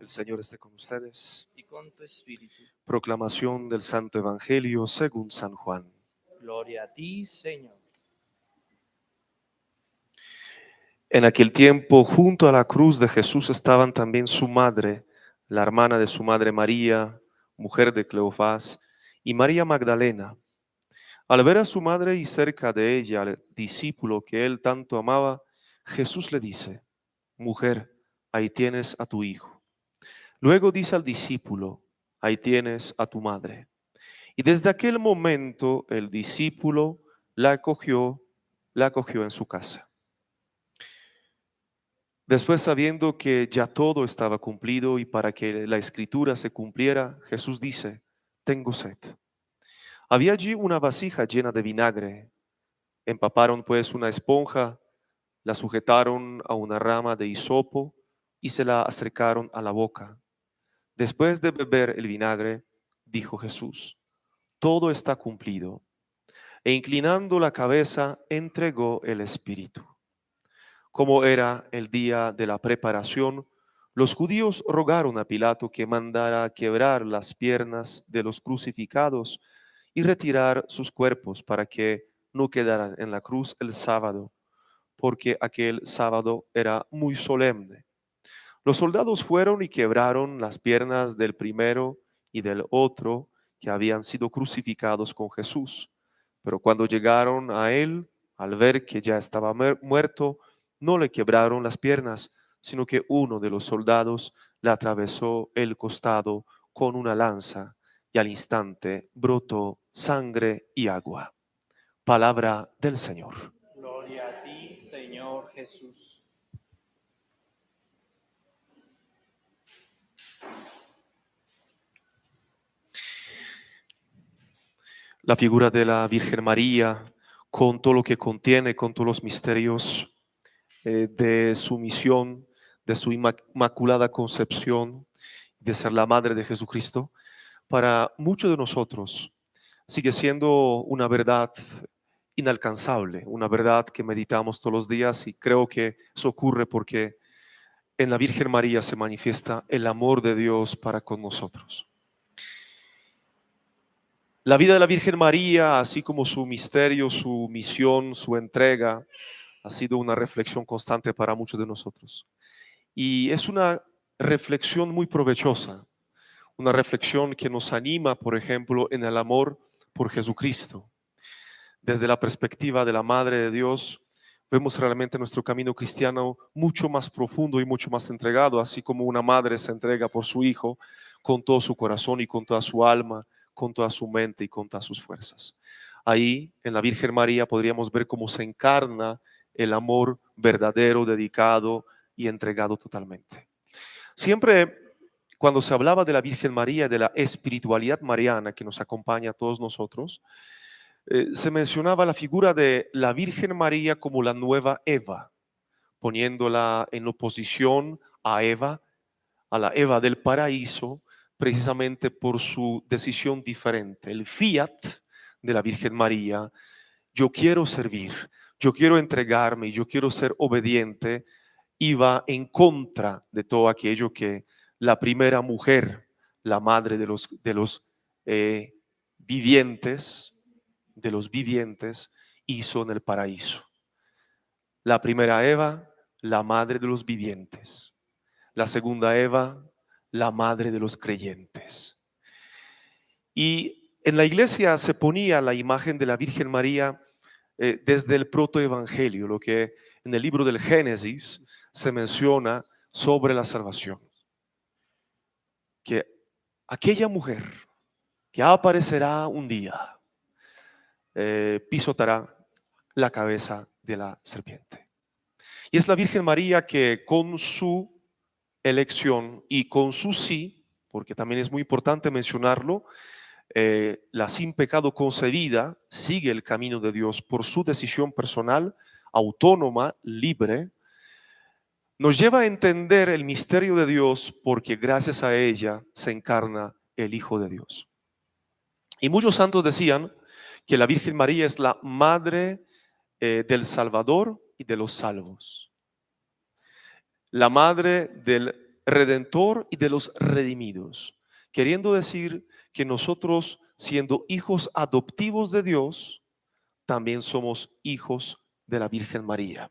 El Señor esté con ustedes. y con tu espíritu. Proclamación del Santo Evangelio según San Juan. Gloria a ti, Señor. En aquel tiempo, junto a la cruz de Jesús estaban también su madre, la hermana de su madre María, mujer de Cleofás, y María Magdalena. Al ver a su madre y cerca de ella al discípulo que él tanto amaba, Jesús le dice: Mujer, ahí tienes a tu hijo. Luego dice al discípulo: Ahí tienes a tu madre. Y desde aquel momento el discípulo la acogió en su casa. Después, sabiendo que ya todo estaba cumplido y para que la escritura se cumpliera, Jesús dice: Tengo sed. Había allí una vasija llena de vinagre. Empaparon pues una esponja, la sujetaron a una rama de hisopo y se la acercaron a la boca. Después de beber el vinagre, dijo Jesús: Todo está cumplido. E inclinando la cabeza, entregó el espíritu. Como era el día de la preparación, los judíos rogaron a Pilato que mandara quebrar las piernas de los crucificados y retirar sus cuerpos para que no quedaran en la cruz el sábado, porque aquel sábado era muy solemne. Los soldados fueron y quebraron las piernas del primero y del otro que habían sido crucificados con Jesús. Pero cuando llegaron a él, al ver que ya estaba muerto, no le quebraron las piernas, sino que uno de los soldados le atravesó el costado con una lanza y al instante brotó sangre y agua. Palabra del Señor. Gloria a ti, Señor Jesús. La figura de la Virgen María, con todo lo que contiene, con todos los misterios de su misión, de su inmaculada concepción, de ser la madre de Jesucristo, para muchos de nosotros sigue siendo una verdad inalcanzable, una verdad que meditamos todos los días, y creo que eso ocurre porque en la Virgen María se manifiesta el amor de Dios para con nosotros. La vida de la Virgen María, así como su misterio, su misión, su entrega, ha sido una reflexión constante para muchos de nosotros. Y es una reflexión muy provechosa, una reflexión que nos anima, por ejemplo, en el amor por Jesucristo. Desde la perspectiva de la Madre de Dios, vemos realmente nuestro camino cristiano mucho más profundo y mucho más entregado, así como una madre se entrega por su hijo con todo su corazón y con toda su alma, con toda su mente y con todas sus fuerzas. Ahí, en la Virgen María, podríamos ver cómo se encarna el amor verdadero, dedicado y entregado totalmente. Siempre cuando se hablaba de la Virgen María, de la espiritualidad mariana que nos acompaña a todos nosotros, se mencionaba la figura de la Virgen María como la nueva Eva, poniéndola en oposición a Eva, a la Eva del paraíso, precisamente por su decisión diferente. El fiat de la Virgen María: yo quiero servir, yo quiero entregarme, yo quiero ser obediente, iba en contra de todo aquello que la primera mujer, la madre de los vivientes, hizo en el paraíso. La primera Eva, la madre de los vivientes. La segunda Eva, la madre de los creyentes. Y en la iglesia se ponía la imagen de la Virgen María desde el protoevangelio, lo que en el libro del Génesis se menciona sobre la salvación. Que aquella mujer que aparecerá un día pisoteará la cabeza de la serpiente. Y es la Virgen María que con su elección y con su sí, porque también es muy importante mencionarlo, la sin pecado concebida sigue el camino de Dios por su decisión personal, autónoma, libre, nos lleva a entender el misterio de Dios porque gracias a ella se encarna el Hijo de Dios. Y muchos santos decían que la Virgen María es la madre del Salvador y de los salvos. La madre del redentor y de los redimidos, queriendo decir que nosotros, siendo hijos adoptivos de Dios, también somos hijos de la Virgen María.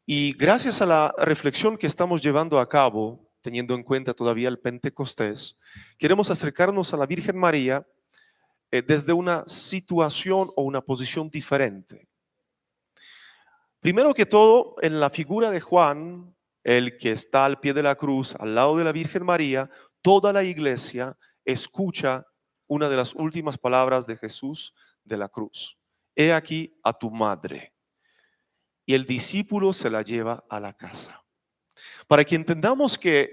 Y gracias a la reflexión que estamos llevando a cabo, teniendo en cuenta todavía el Pentecostés, queremos acercarnos a la Virgen María desde una situación o una posición diferente. Primero que todo, en la figura de Juan, el que está al pie de la cruz, al lado de la Virgen María, toda la iglesia escucha una de las últimas palabras de Jesús de la cruz. He aquí a tu madre. Y el discípulo se la lleva a la casa. Para que entendamos que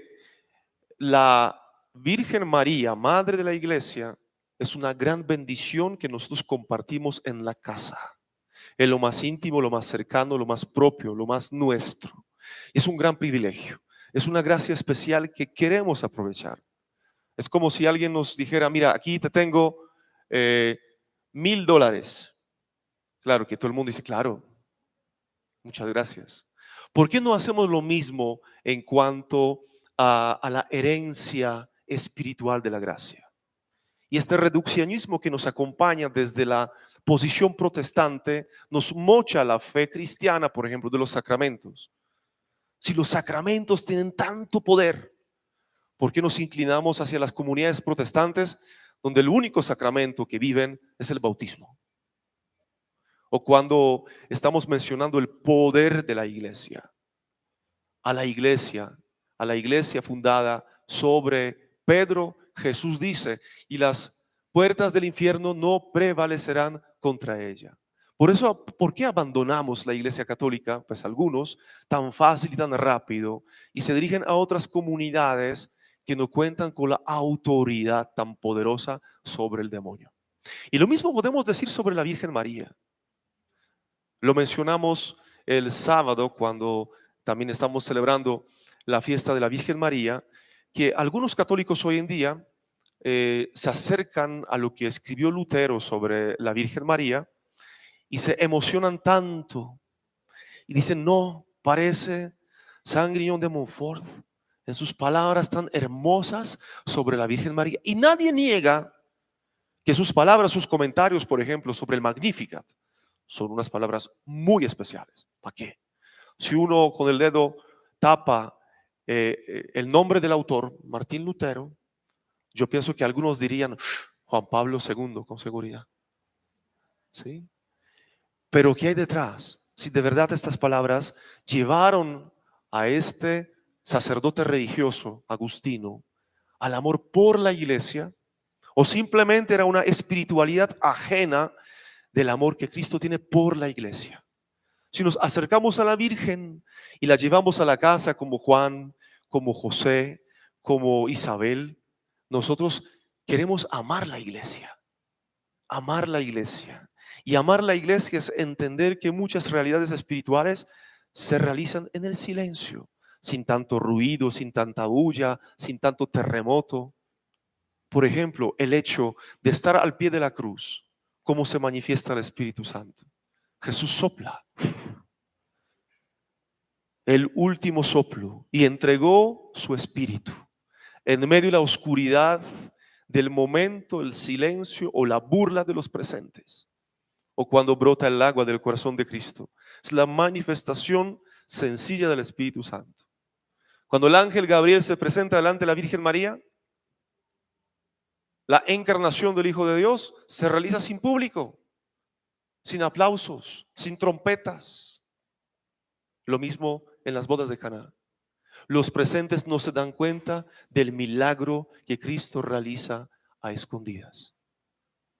la Virgen María, madre de la iglesia, es una gran bendición que nosotros compartimos en la casa, en lo más íntimo, lo más cercano, lo más propio, lo más nuestro. Es un gran privilegio, es una gracia especial que queremos aprovechar. Es como si alguien nos dijera, mira, aquí te tengo $1,000. Claro que todo el mundo dice, claro, muchas gracias. ¿Por qué no hacemos lo mismo en cuanto a la herencia espiritual de la gracia? Y este reduccionismo que nos acompaña desde la posición protestante nos mocha la fe cristiana, por ejemplo, de los sacramentos. Si los sacramentos tienen tanto poder, ¿por qué nos inclinamos hacia las comunidades protestantes donde el único sacramento que viven es el bautismo? O cuando estamos mencionando el poder de la iglesia, a la iglesia, a la iglesia fundada sobre Pedro, Jesús dice, y las puertas del infierno no prevalecerán contra ella. Por eso, ¿por qué abandonamos la iglesia católica? Pues algunos, tan fácil y tan rápido, y se dirigen a otras comunidades que no cuentan con la autoridad tan poderosa sobre el demonio. Y lo mismo podemos decir sobre la Virgen María. Lo mencionamos el sábado cuando también estamos celebrando la fiesta de la Virgen María, que algunos católicos hoy en día se acercan a lo que escribió Lutero sobre la Virgen María y se emocionan tanto y dicen, no, parece San Grignon de Montfort en sus palabras tan hermosas sobre la Virgen María. Y nadie niega que sus palabras, sus comentarios, por ejemplo, sobre el Magnificat, son unas palabras muy especiales. ¿Para qué? Si uno con el dedo tapa el nombre del autor, Martín Lutero, yo pienso que algunos dirían Juan Pablo II con seguridad. ¿Sí? Pero ¿qué hay detrás? Si de verdad estas palabras llevaron a este sacerdote religioso, Agustino, al amor por la iglesia, o simplemente era una espiritualidad ajena del amor que Cristo tiene por la iglesia. Si nos acercamos a la Virgen y la llevamos a la casa como Juan, como José, como Isabel, nosotros queremos amar la iglesia. Amar la iglesia. Y amar la iglesia es entender que muchas realidades espirituales se realizan en el silencio, sin tanto ruido, sin tanta bulla, sin tanto terremoto. Por ejemplo, el hecho de estar al pie de la cruz, ¿cómo se manifiesta el Espíritu Santo? Jesús sopla, el último soplo, y entregó su espíritu. En medio de la oscuridad del momento, el silencio o la burla de los presentes, o cuando brota el agua del corazón de Cristo, es la manifestación sencilla del Espíritu Santo. Cuando el ángel Gabriel se presenta delante de la Virgen María, la encarnación del Hijo de Dios se realiza sin público, sin aplausos, sin trompetas. Lo mismo en las bodas de Caná. Los presentes no se dan cuenta del milagro que Cristo realiza a escondidas,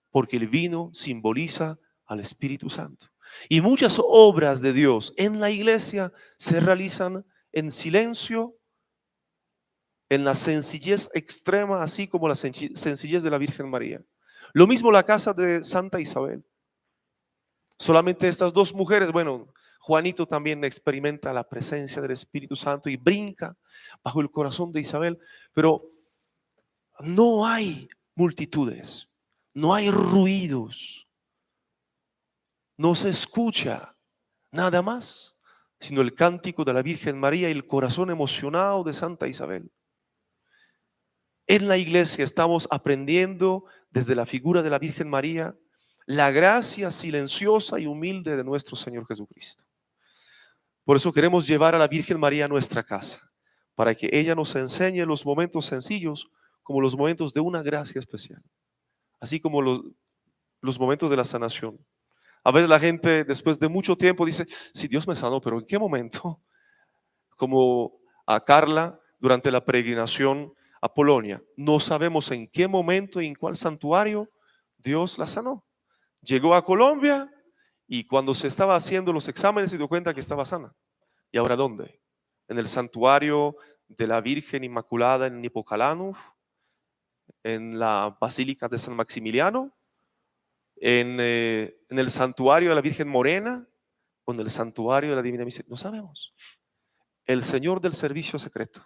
porque el vino simboliza al Espíritu Santo. Y muchas obras de Dios en la iglesia se realizan en silencio, en la sencillez extrema, así como la sencillez de la Virgen María. Lo mismo la casa de Santa Isabel. Solamente estas dos mujeres, bueno, Juanito también experimenta la presencia del Espíritu Santo y brinca bajo el corazón de Isabel, pero no hay multitudes, no hay ruidos, no se escucha nada más, sino el cántico de la Virgen María y el corazón emocionado de Santa Isabel. En la iglesia estamos aprendiendo desde la figura de la Virgen María la gracia silenciosa y humilde de nuestro Señor Jesucristo. Por eso queremos llevar a la Virgen María a nuestra casa, para que ella nos enseñe los momentos sencillos como los momentos de una gracia especial, así como los momentos de la sanación. A veces la gente después de mucho tiempo dice, sí, Dios me sanó, pero ¿en qué momento? Como a Carla durante la peregrinación a Polonia. No sabemos en qué momento y en cuál santuario Dios la sanó. Llegó a Colombia y cuando se estaba haciendo los exámenes se dio cuenta que estaba sana. ¿Y ahora dónde? En el santuario de la Virgen Inmaculada en Nipocalanów, en la Basílica de San Maximiliano, en el santuario de la Virgen Morena o en el santuario de la Divina Misericordia. No sabemos. El Señor del servicio secreto,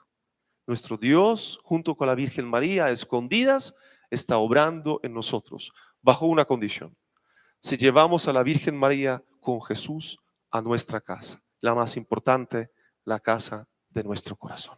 nuestro Dios, junto con la Virgen María, a escondidas, está obrando en nosotros, bajo una condición. Si llevamos a la Virgen María con Jesús a nuestra casa, la más importante, la casa de nuestro corazón.